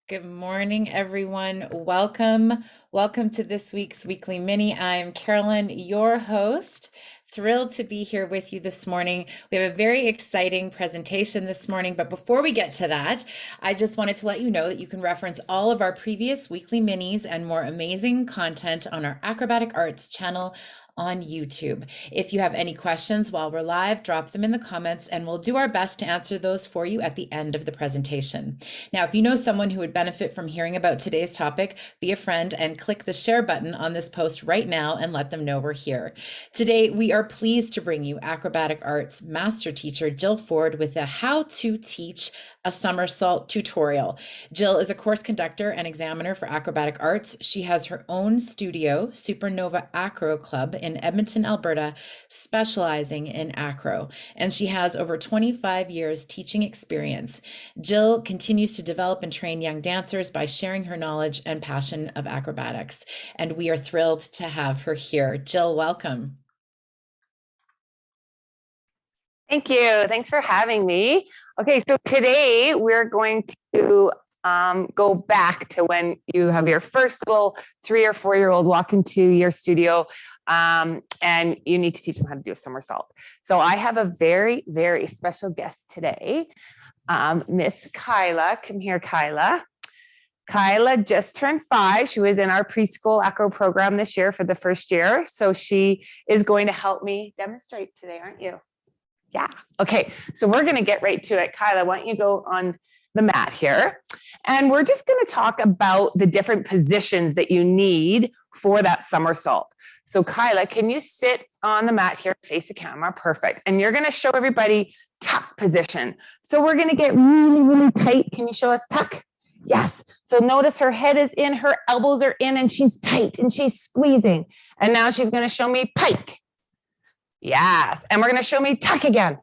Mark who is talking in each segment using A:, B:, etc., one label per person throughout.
A: Good morning, everyone. Welcome to this week's weekly mini. I'm Carolyn, your host. Thrilled to be here with you this morning. We have a very exciting presentation this morning, but before we get to that, I just wanted to let you know that you can reference all of our previous weekly minis and more amazing content on our Acrobatic Arts channel on YouTube. If you have any questions while we're live, drop them in the comments and we'll do our best to answer those for you at the end of the presentation. Now, if you know someone who would benefit from hearing about today's topic, be a friend and click the share button on this post right now and let them know we're here. Today, we are pleased to bring you Acrobatic Arts Master Teacher Jill Ford with a how to teach a somersault tutorial. Jill is a course conductor and examiner for acrobatic arts. She has her own studio, Supernova Acro Club in Edmonton, Alberta, specializing in acro, and she has over 25 years teaching experience. Jill continues to develop and train young dancers by sharing her knowledge and passion of acrobatics, and we are thrilled to have her here. Jill, welcome.
B: Thank you. Thanks for having me. Okay, so today we're going to go back to when you have your first little 3 or 4-year-old walk into your studio and you need to teach them how to do a somersault. So I have a very, very special guest today, Miss Kyla. Come here, Kyla. Kyla just turned 5. She was in our preschool acro program this year for the first year. So she is going to help me demonstrate today, aren't you? Yeah. Okay. So we're going to get right to it. Kyla, why don't you go on the mat here? And we're just going to talk about the different positions that you need for that somersault. So Kyla, can you sit on the mat here, face the camera? Perfect. And you're going to show everybody tuck position. So we're going to get really, really tight. Can you show us tuck? Yes. So notice her head is in, her elbows are in, and she's tight and she's squeezing. And now she's going to show me pike. Yes. And we're going to show me tuck again.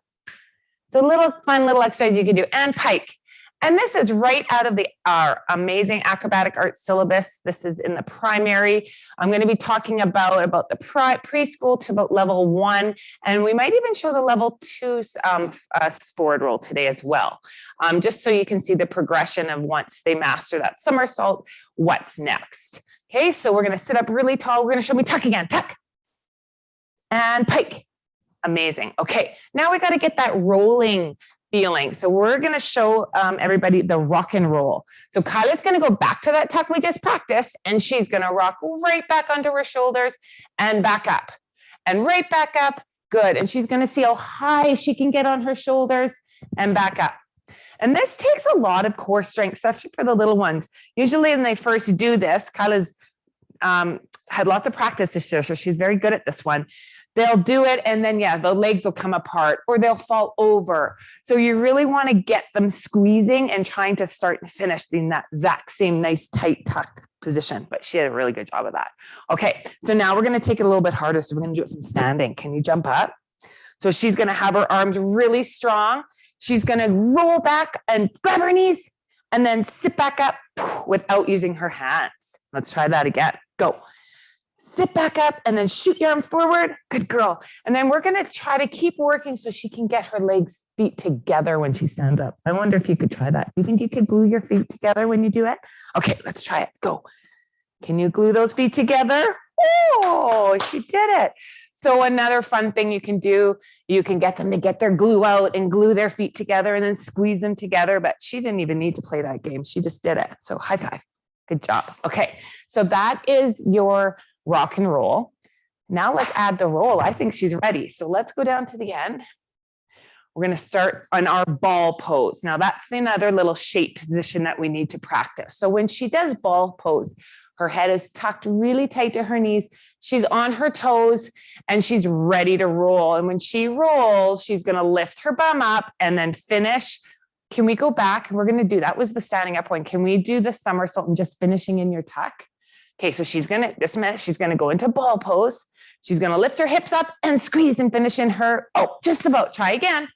B: So fun little exercise you can do, and pike. And this is right out of our amazing acrobatic arts syllabus. This is in the primary. I'm going to be talking about the preschool to about level 1. And we might even show the level 2 forward roll today as well. Just so you can see the progression of once they master that somersault, what's next. Okay. So we're going to sit up really tall. We're going to show me tuck again, tuck. And pike. Amazing. Okay, now we got to get that rolling feeling. So we're going to show everybody the rock and roll. So Kyla's going to go back to that tuck we just practiced, and she's going to rock right back onto her shoulders and back up. And right back up. Good. And she's going to see how high she can get on her shoulders and back up. And this takes a lot of core strength, especially for the little ones. Usually when they first do this, Kyla's had lots of practice this year, so she's very good at this one. They'll do it, and then, the legs will come apart or they'll fall over. So you really want to get them squeezing and trying to start and finish in that exact same nice tight tuck position. But she did a really good job of that. Okay, so now we're going to take it a little bit harder. So we're going to do it from standing. Can you jump up? So she's going to have her arms really strong. She's going to roll back and grab her knees and then sit back up without using her hands. Let's try that again. Go. Sit back up and then shoot your arms forward. Good girl. And then we're going to try to keep working so she can get her feet together when she stands up. I wonder if you could try that. Do you think you could glue your feet together when you do it? Okay, let's try it. Go. Can you glue those feet together? Oh, she did it. So another fun thing you can do, you can get them to get their glue out and glue their feet together and then squeeze them together. But she didn't even need to play that game. She just did it. So high five. Good job. Okay, so that is your rock and roll. Now let's add the roll. I think she's ready. So let's go down to the end. We're going to start on our ball pose. Now that's another little shape position that we need to practice. So when she does ball pose, her head is tucked really tight to her knees. She's on her toes and she's ready to roll. And when she rolls, she's going to lift her bum up and then finish. Can we go back? And we're going to do, that was the standing up one. Can we do the somersault and just finishing in your tuck? Okay, so she's going to go into ball pose. She's going to lift her hips up and squeeze and finish in her, just about, try again.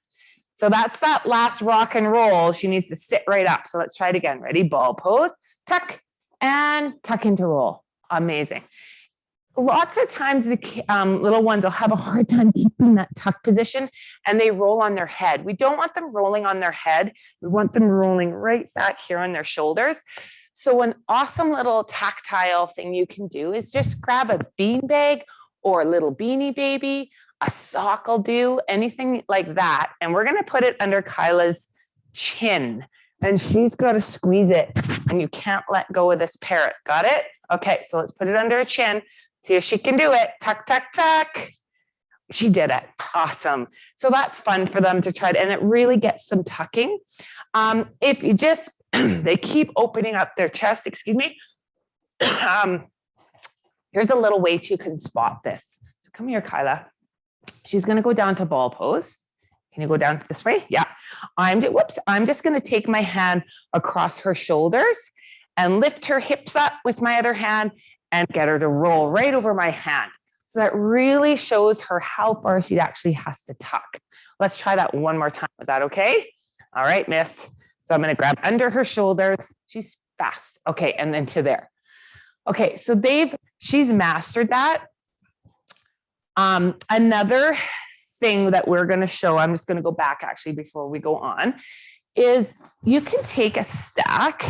B: So that's that last rock and roll. She needs to sit right up. So let's try it again. Ready? Ball pose, tuck, and tuck into roll. Amazing. Lots of times the little ones will have a hard time keeping that tuck position and they roll on their head. We don't want them rolling on their head. We want them rolling right back here on their shoulders. So an awesome little tactile thing you can do is just grab a beanbag or a little beanie baby, a sock will do, anything like that. And we're going to put it under Kyla's chin. And she's got to squeeze it. And you can't let go of this parrot. Got it? Okay, so let's put it under her chin. See if she can do it. Tuck, tuck, tuck. She did it. Awesome. So that's fun for them to try, and it really gets them tucking. If you just, they keep opening up their chest, excuse me. Here's a little way you can spot this. So come here, Kyla. She's going to go down to ball pose. Can you go down this way? Yeah. I'm just going to take my hand across her shoulders and lift her hips up with my other hand and get her to roll right over my hand. So that really shows her how far she actually has to tuck. Let's try that one more time. Is that okay? All right, miss. So I'm going to grab under her shoulders. She's fast. Okay, and then to there. Okay, so she's mastered that. Another thing that we're going to show, I'm just going to go back actually before we go on, is you can take a stack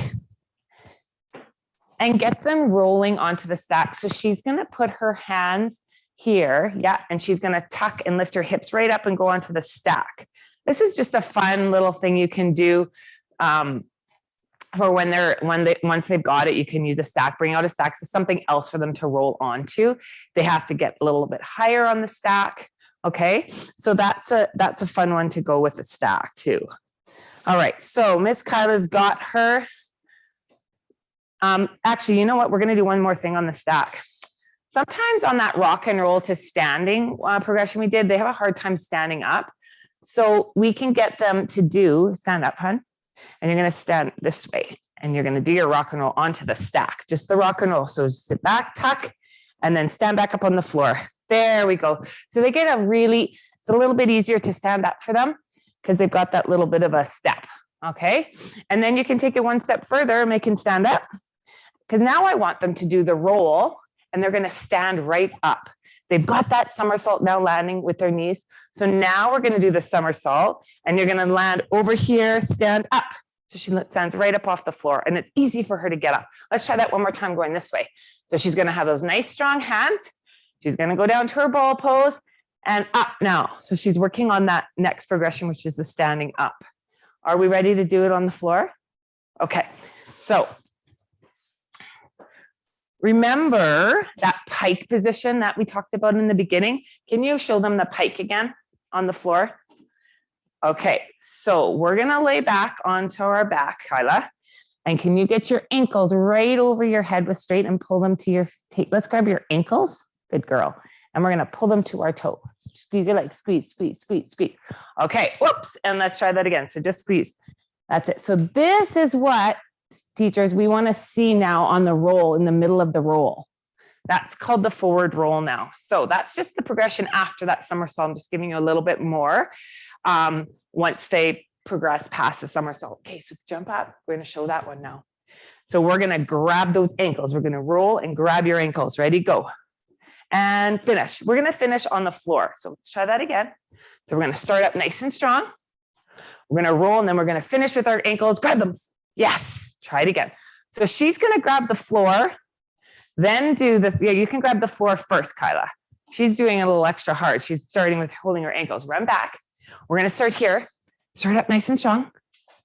B: and get them rolling onto the stack. So she's going to put her hands here, yeah, and she's going to tuck and lift her hips right up and go onto the stack. This is just a fun little thing you can do for once they've got it, you can use a stack, bring out a stack. So something else for them to roll onto. They have to get a little bit higher on the stack. Okay, so that's a fun one to go with the stack too. All right, so Miss Kyla's got her. Actually, you know what? We're going to do one more thing on the stack. Sometimes on that rock and roll to standing progression we did, they have a hard time standing up. So we can get them to stand up, hun. And you're going to stand this way. And you're going to do your rock and roll onto the stack. Just the rock and roll. So sit back, tuck, and then stand back up on the floor. There we go. So they get it's a little bit easier to stand up for them because they've got that little bit of a step. Okay. And then you can take it one step further and they can stand up. Because now I want them to do the roll and they're going to stand right up. They've got that somersault now landing with their knees. So now we're going to do the somersault and you're going to land over here, stand up. So she stands right up off the floor and it's easy for her to get up. Let's try that one more time going this way. So she's going to have those nice strong hands. She's going to go down to her ball pose and up now. So she's working on that next progression, which is the standing up. Are we ready to do it on the floor? Okay. So remember that pike position that we talked about in the beginning? Can you show them the pike again on the floor? Okay, so we're going to lay back onto our back, Kyla. And can you get your ankles right over your head with straight and pull them to your, let's grab your ankles. Good girl. And we're going to pull them to our toe. Squeeze your legs, squeeze, squeeze, squeeze, squeeze. Okay, whoops. And let's try that again. So just squeeze. That's it. So this is what, teachers, we want to see now on the roll, in the middle of the roll. That's called the forward roll now. So that's just the progression after that somersault. I'm just giving you a little bit more once they progress past the somersault. Okay, so jump up. We're going to show that one now. So we're going to grab those ankles. We're going to roll and grab your ankles. Ready, go. And finish. We're going to finish on the floor. So let's try that again. So we're going to start up nice and strong. We're going to roll and then we're going to finish with our ankles. Grab them. Yes. Try it again. So she's going to grab the floor, then do this. Yeah, you can grab the floor first, Kyla. She's doing it a little extra hard. She's starting with holding her ankles. Run back. We're going to start here. Start up nice and strong.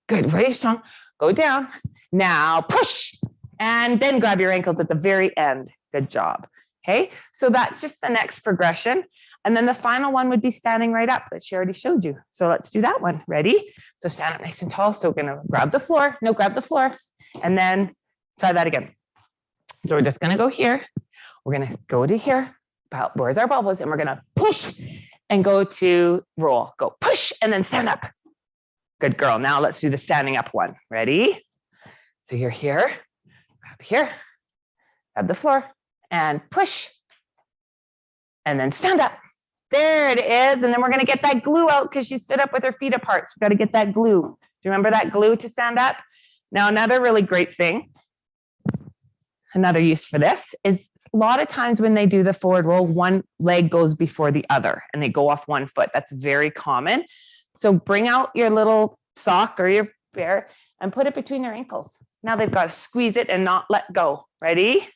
B: Good. Really strong. Go down. Now push. And then grab your ankles at the very end. Good job. Okay. So that's just the next progression. And then the final one would be standing right up that she already showed you. So let's do that one. Ready? So stand up nice and tall. So we're going to grab the floor. No, grab the floor. And then try that again. So we're just going to go here. We're going to go to here. Where's our bubbles? And we're going to push and go to roll. Go push and then stand up. Good girl. Now let's do the standing up one. Ready? So you're here. Grab here. Grab the floor and push. And then stand up. There it is. And then we're going to get that glue out because she stood up with her feet apart. So we've got to get that glue. Do you remember that glue to stand up? Now, another really great thing, another use for this is a lot of times when they do the forward roll, one leg goes before the other and they go off one foot. That's very common. So bring out your little sock or your bear and put it between their ankles. Now they've got to squeeze it and not let go. Ready?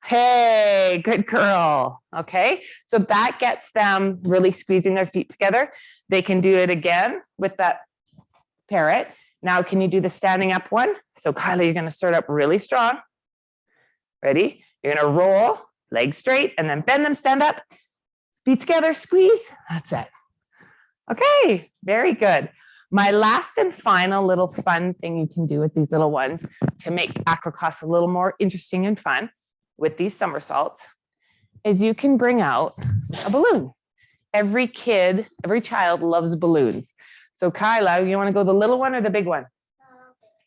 B: Hey, good girl. Okay, so that gets them really squeezing their feet together. They can do it again with that parrot. Now, can you do the standing up one? So Kyla, you're going to start up really strong. Ready? You're going to roll, legs straight, and then bend them, stand up, feet together, squeeze. That's it. Okay, very good. My last and final little fun thing you can do with these little ones to make acrocross a little more interesting and fun with these somersaults is you can bring out a balloon. Every kid, every child loves balloons. So Kyla, you want to go the little one or the big one?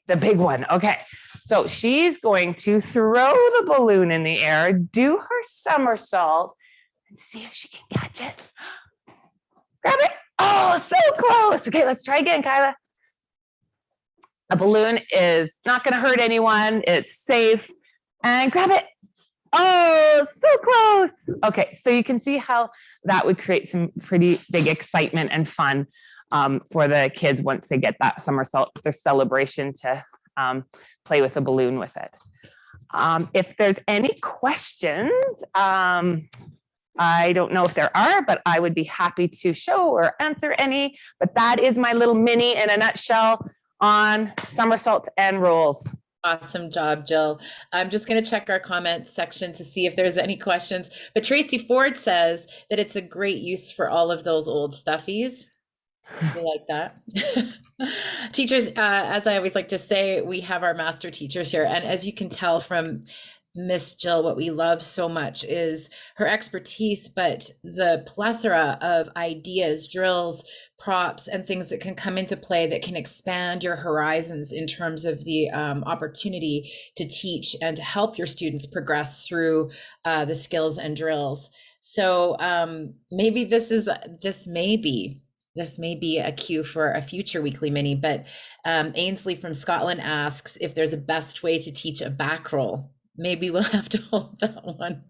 B: The big one. Okay. So she's going to throw the balloon in the air, do her somersault, and see if she can catch it. Grab it. Oh, so close. Okay, let's try again, Kyla. A balloon is not going to hurt anyone. It's safe. And grab it. Oh, so close. Okay, so you can see how that would create some pretty big excitement and fun for the kids once they get that somersault, their celebration to play with a balloon with it. If there's any questions, I don't know if there are, but I would be happy to show or answer any. But that is my little mini in a nutshell on somersaults and rolls.
A: Awesome job, Jill. I'm just going to check our comments section to see if there's any questions. But Tracy Ford says that it's a great use for all of those old stuffies. I like that. Teachers, as I always like to say, we have our master teachers here. And as you can tell from Miss Jill, what we love so much is her expertise, but the plethora of ideas, drills, props, and things that can come into play that can expand your horizons in terms of the opportunity to teach and to help your students progress through the skills and drills. So maybe this may be a cue for a future weekly mini, but Ainsley from Scotland asks if there's a best way to teach a back roll. Maybe we'll have to hold that one.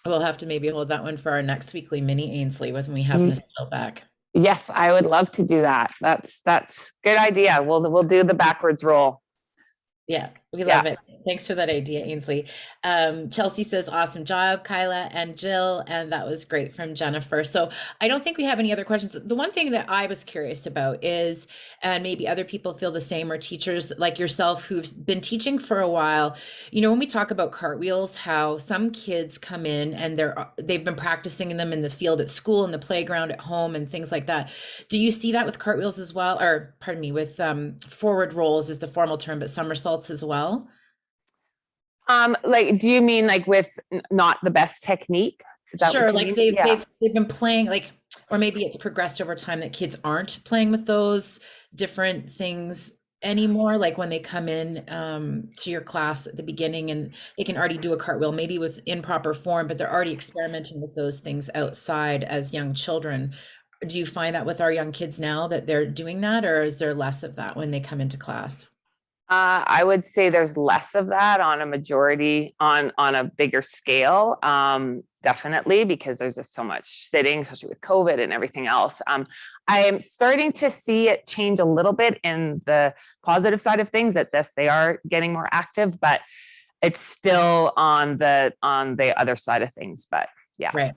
A: We'll have to maybe hold that one for our next weekly mini, Ainsley, when we have Miss Jill back.
B: Yes, I would love to do that. That's good idea. We'll do the backwards roll.
A: Yeah, we love it. Thanks for that idea, Ainsley. Chelsea says, awesome job, Kyla and Jill. And that was great from Jennifer. So I don't think we have any other questions. The one thing that I was curious about is, and maybe other people feel the same, or teachers like yourself who've been teaching for a while, you know, when we talk about cartwheels, how some kids come in and they've been practicing them in the field at school, in the playground, at home, and things like that. Do you see that with cartwheels as well? Or pardon me, with forward rolls is the formal term, but somersaults as well?
B: Like, do you mean like with not the best technique?
A: Sure, like they've been playing, like, or maybe it's progressed over time that kids aren't playing with those different things anymore. Like when they come in to your class at the beginning and they can already do a cartwheel, maybe with improper form, but they're already experimenting with those things outside as young children. Do you find that with our young kids now that they're doing that, or is there less of that when they come into class?
B: I would say there's less of that on a majority, on a bigger scale, definitely, because there's just so much sitting, especially with COVID and everything else. I am starting to see it change a little bit in the positive side of things, that they are getting more active, but it's still on the other side of things. But yeah.
A: Right.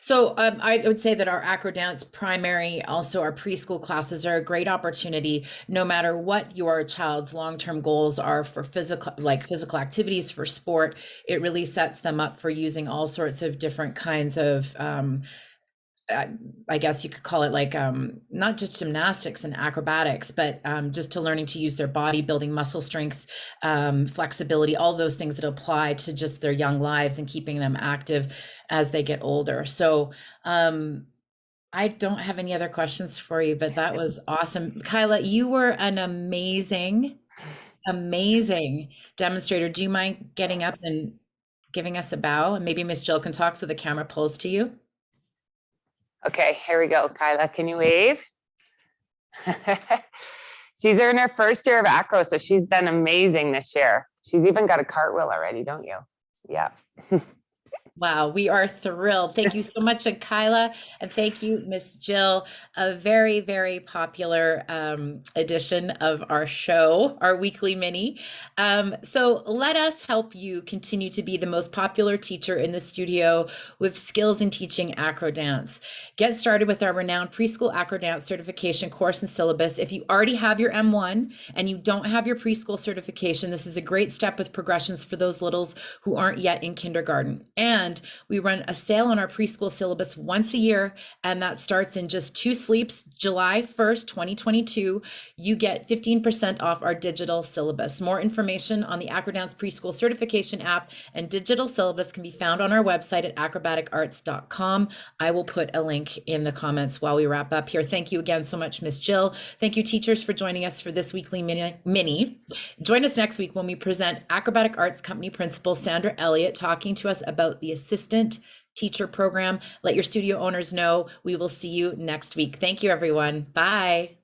A: So I would say that our acro dance primary, also our preschool classes, are a great opportunity, no matter what your child's long-term goals are for physical activities, for sport. It really sets them up for using all sorts of different kinds of I guess you could call it like not just gymnastics and acrobatics, but just to learning to use their body, building muscle strength, flexibility, all those things that apply to just their young lives and keeping them active as they get older. So I don't have any other questions for you, but that was awesome. Kyla, you were an amazing demonstrator. Do you mind getting up and giving us a bow? And maybe Miss Jill can talk so the camera pulls to you.
B: Okay, here we go. Kyla, can you wave? She's in her first year of acro, so she's done amazing this year. She's even got a cartwheel already, don't you? Yeah.
A: Wow, we are thrilled. Thank you so much, Kyla, and thank you, Miss Jill. A very, very popular edition of our show, our weekly mini. So let us help you continue to be the most popular teacher in the studio with skills in teaching acro dance. Get started with our renowned preschool acro dance certification course and syllabus. If you already have your M1 and you don't have your preschool certification, this is a great step with progressions for those littles who aren't yet in kindergarten. And we run a sale on our preschool syllabus once a year, and that starts in just 2 sleeps, July 1st, 2022. You get 15% off our digital syllabus. More information on the Acrodance Preschool Certification app and digital syllabus can be found on our website at acrobaticarts.com. I will put a link in the comments while we wrap up here. Thank you again so much, Miss Jill. Thank you, teachers, for joining us for this weekly mini. Join us next week when we present Acrobatic Arts Company Principal Sandra Elliott talking to us about the Assistant Teacher Program. Let your studio owners know. We will see you next week. Thank you, everyone. Bye.